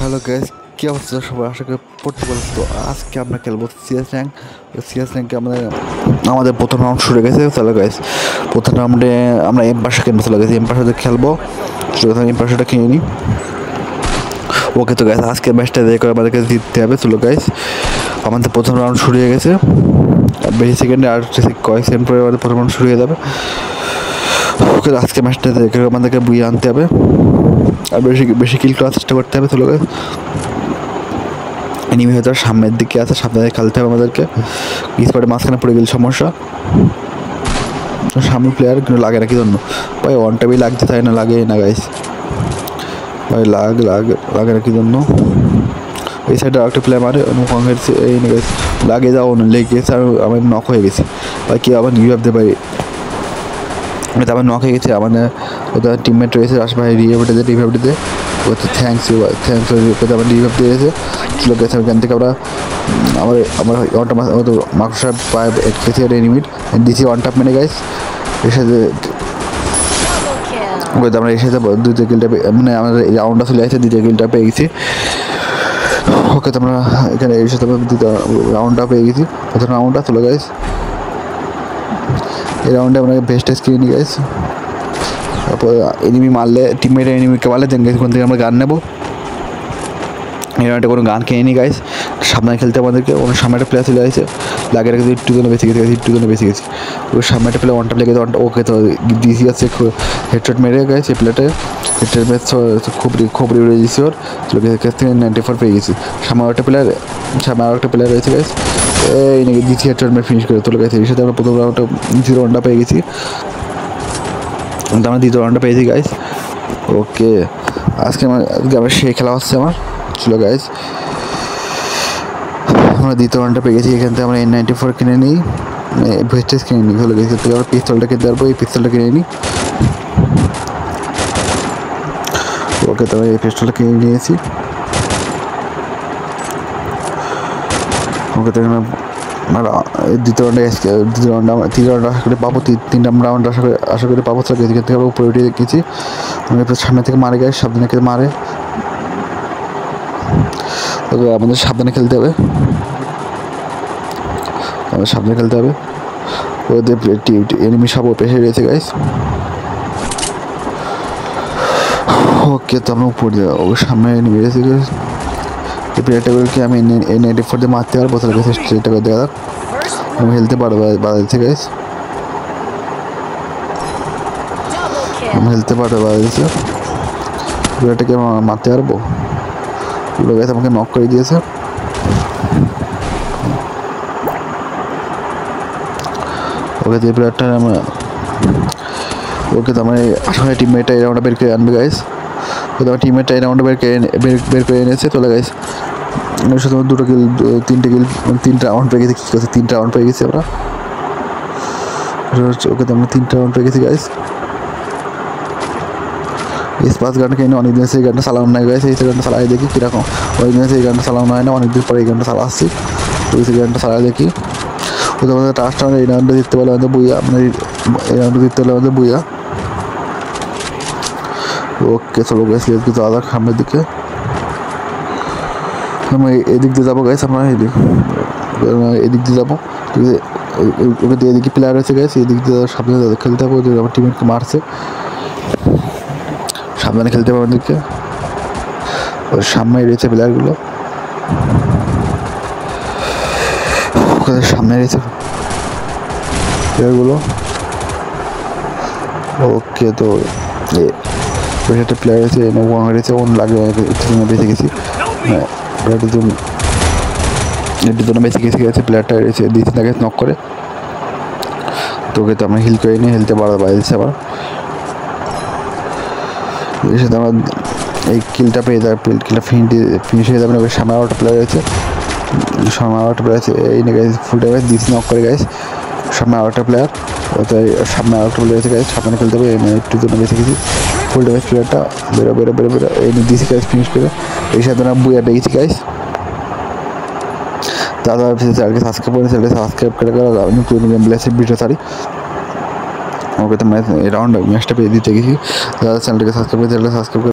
Hello guys, কী অবস্থা সবাই? আশা করি পড়তে পারছি। তো আজকে আমরা খেলবো সিএস র্যাঙ্ক। সিএস র্যাঙ্কে আমাদের প্রথম রাউন্ড শুরু হয়ে গেছে। চলো গাইস, প্রথম রাউন্ডে আমরা এমপাশা কিনবো। চলো গাইস, এমপাশাতে খেলবো। এমপাশাটা কিনে নিই। ওকে তো গাইস, আজকে ম্যাচটা দেখে করে আমাদেরকে জিততে হবে। চলো গাইস, আমাদের প্রথম রাউন্ড শুরু হয়ে গেছে। বেশি সেকেন্ডে আর কয়েক সেকেন্ড পরে আমাদের প্রথম রাউন্ড শুরু হয়ে যাবে। ওকে, আজকে ম্যাচটা দেখে আমাদেরকে বুয়ে আনতে হবে আর বেশি বেশি কিল করার চেষ্টা করতে হবে। চলো গাইস, এনিমি হয়তো সামনের দিকে আছে, সামনে খেলতে হবে আমাদেরকে। স্পটে মাঝখানে পড়ে গেলে সমস্যা। সামনে প্লেয়ার কিন্তু লাগে না কি জন্য ভাই? ওয়ান টাইমই লাগতে চায় না, লাগে না গাইস ভাই, লাগে না কি জন্য? এই সাইডে আরেকটা প্লেয়ার মারে এই না গাইস, লাগে যাও না, লেগেছে আর আমি নক হয়ে গেছি ভাই। কি আবার রিভাইভ দিতে পারি? আমি তো আবার নক হয়ে গেছি। আমাদের ওদের টিমমেট রয়েছে আশেপাশে, রিভাইভ দিতে ওকে থ্যাংকস ওকে আমার রিভাইভ দিয়েছে। চলে গেছে ওখান থেকে আমরা আমার ওয়ানটা মাকড়সা পায়ে খেয়েছি আর এনিমিট দিয়েছি ওয়ান টাপ মেনে গাইস। এর সাথে ওকে আমরা এসে দুইটা কিলটা মানে আমাদের রাউন্ডটা চলে আসছে, দুইটা কিলটা পেয়ে গেছি। ওকে তো আমরা এখানে এর সাথে দুটো রাউন্ডটা পেয়ে গেছি। প্রথম রাউন্ডটা চলে গাইস। এই রাউন্ডে আমরা বেস্ট স্ক্রিন নিই গাইস। তারপর এনিমি মারলে, টিমমেটের এনিমিকে মারলে দেন গাইস ওখান থেকে আমরা গান নেবো। এই রাউন্ডে কোনো গান খেয়ে নিই গাইস। সামনে খেলতে আমাদেরকে ওর সামনে একটা প্লেয়ার চলে আসছে, লাগে রেখে একটু জন্য বেঁচে গেছে, একটু জন্য বেঁচে গেছি। ওর সামনে একটা প্লেয়ার ওয়ানটা লেগে ওকে তো ডিসি আছে, হেডশট মেরে গেছে এই প্লেয়ারটা। হেডশট মেরে খুব উড়ে দিয়েছি ওর। কাছ থেকে 94 পেয়ে গেছি। সামনে একটা প্লেয়ার রয়েছে গাইস, এই নাকি ডিসি হেডশট মেরে ফিনিশ করে তোলে গেছে। এর সাথে আমরা প্রথম রাউন্ডটা 0 রাউন্ডটা পেয়ে গেছি, আমরা দ্বিতীয় রাউন্ডটা পেয়েছি গাইস। ওকে, আজকে আমার সেই খেলা হচ্ছে আমার। চলো গাইস, আমরা দ্বিতীয় রাউন্ডটা পেয়ে গেছি। এখান থেকে আমরা N94 কিনে নিই, ভেস্টেজ কিনে নিই। চলে গেছি, আমরা পিস্তলটা কিনতে পারবো, এই পিস্তলটা কিনে নিই। ওকে, তো এই পিস্তলটা কিনে নিয়েছি। ওকে, তো দ্বিতীয় রাউন্ডে তিন রাউন্ড আশা করে পাবো, তিনটা রাউন্ড আশা করে পাবো। চলে এদিকে থেকে আমরা উপরে উঠে গেছি। সামনে থেকে মারে গাইস, সাবধানে থেকে মারে। আমাদের সাবধানে খেলতে হবে, ওদের এনিমি সব পেশে রয়েছে গাইস। ওকে, তো আমরা উপরে ওর সামনে এনিমি রয়েছে গাইস। এই প্লেয়ারটাকে আমি N94 দিয়ে মারতে পারবো। তাহলে গেছে স্ট্রেটটা করে দেওয়া যাক। আমি হেলতে পারবো বাড়াচ্ছে গাইস, আমি হেলতে পারবো বাড়াচ্ছে। প্লেয়ারটাকে মারতে পারবো। গাইস আমাকে নক করে দিয়েছে। ওকে, যে প্লেয়ারটা ওকে, তো আমার আসলে টিমমেটটা এই রাউন্ডটা বের করে আনবে গাইস। তো আমার টিমমেটটা এই রাউন্ডটা বের করে এনেছে। তোলা গাইস, শুধু দুটো কিল, তিনটা রাউন্ড পেয়ে গেছি। কী করছে, 3টা রাউন্ড পেয়ে গেছি আমরা। ওকে, তো আমরা 3টা রাউন্ড পেয়ে গেছি গাইস। স্পাস গানটা কিনে অনেকদিন সেই গানটা চালানো নাই গাইস। এই গানটা চালাই দেখি কীরকম। অনেকদিন সেই গানটা চালানো হয় না, অনেকদিন পরে এই গানটা চালা আসছি। তো সেই গানটা চালাই দেখি। তো আমাদের টাস্ট রাউন্ডে এই রাউন্ডে জিততে পারলে আমাদের বুইয়া, মানে এই রাউন্ডে জিততে পারলে আমাদের বুইয়া। ওকে, চলো গাইস, কিন্তু আদা সামনের দিকে আমরা এদিক দিয়ে যাবো গাইস। আমরা এদিক দিয়ে যাবো। ওকে, এদিকে প্লেয়ার আছে গাইস, এদিক দিয়ে সামনে খেলতে হবে। আমার টিমমেটকে মারছে, সাবধানে খেলতে হবে আমাদেরকে। ওর সামনে রয়েছে প্লেয়ারগুলো, সামনে রয়েছে প্লেয়ারগুলো। ওকে, তো একটা প্লেয়ার আছে রয়েছে, ওন লাগে বেঁচে গেছি। হ্যাঁ, এটির জন্য বেঁচে গেছে। প্লেয়ারটা রয়েছে দিয়েছে, তাকে নক করে। তোকে তো আমরা হিল করে নিয়ে হেলতে বাড়ছে আবার। এর সাথে আমরা এই কিলটা পেয়ে যাবে, কিলটা ফিনিশ হয়ে যাবে। সামনে আরও একটা প্লেয়ার রয়েছে, এই নিয়ে গাইস ফুল টাইমে দিস নক করে গাইস। সামনে আরও একটা প্লেয়ার, রয়েছে গাইস। সামনে খেলতে হবে, একটু জন্য বেঁচে গেছি। ফুল টাইমের প্লেয়ারটা বেরো এই নিয়ে দিছি গাইস ফিনিশ করে। এই সাথে আমরা বুয়া পেয়ে গেছি গাইস। দাদা চ্যানেলকে সাবস্ক্রাইব করে নতুন গেম প্লেসের ভিডিও ছাড়ি। ওকে, তো এই রাউন্ড ম্যাচটা পেয়ে দিতে গেছি। দাদা চ্যানেলটাকে সাবস্ক্রাইব করে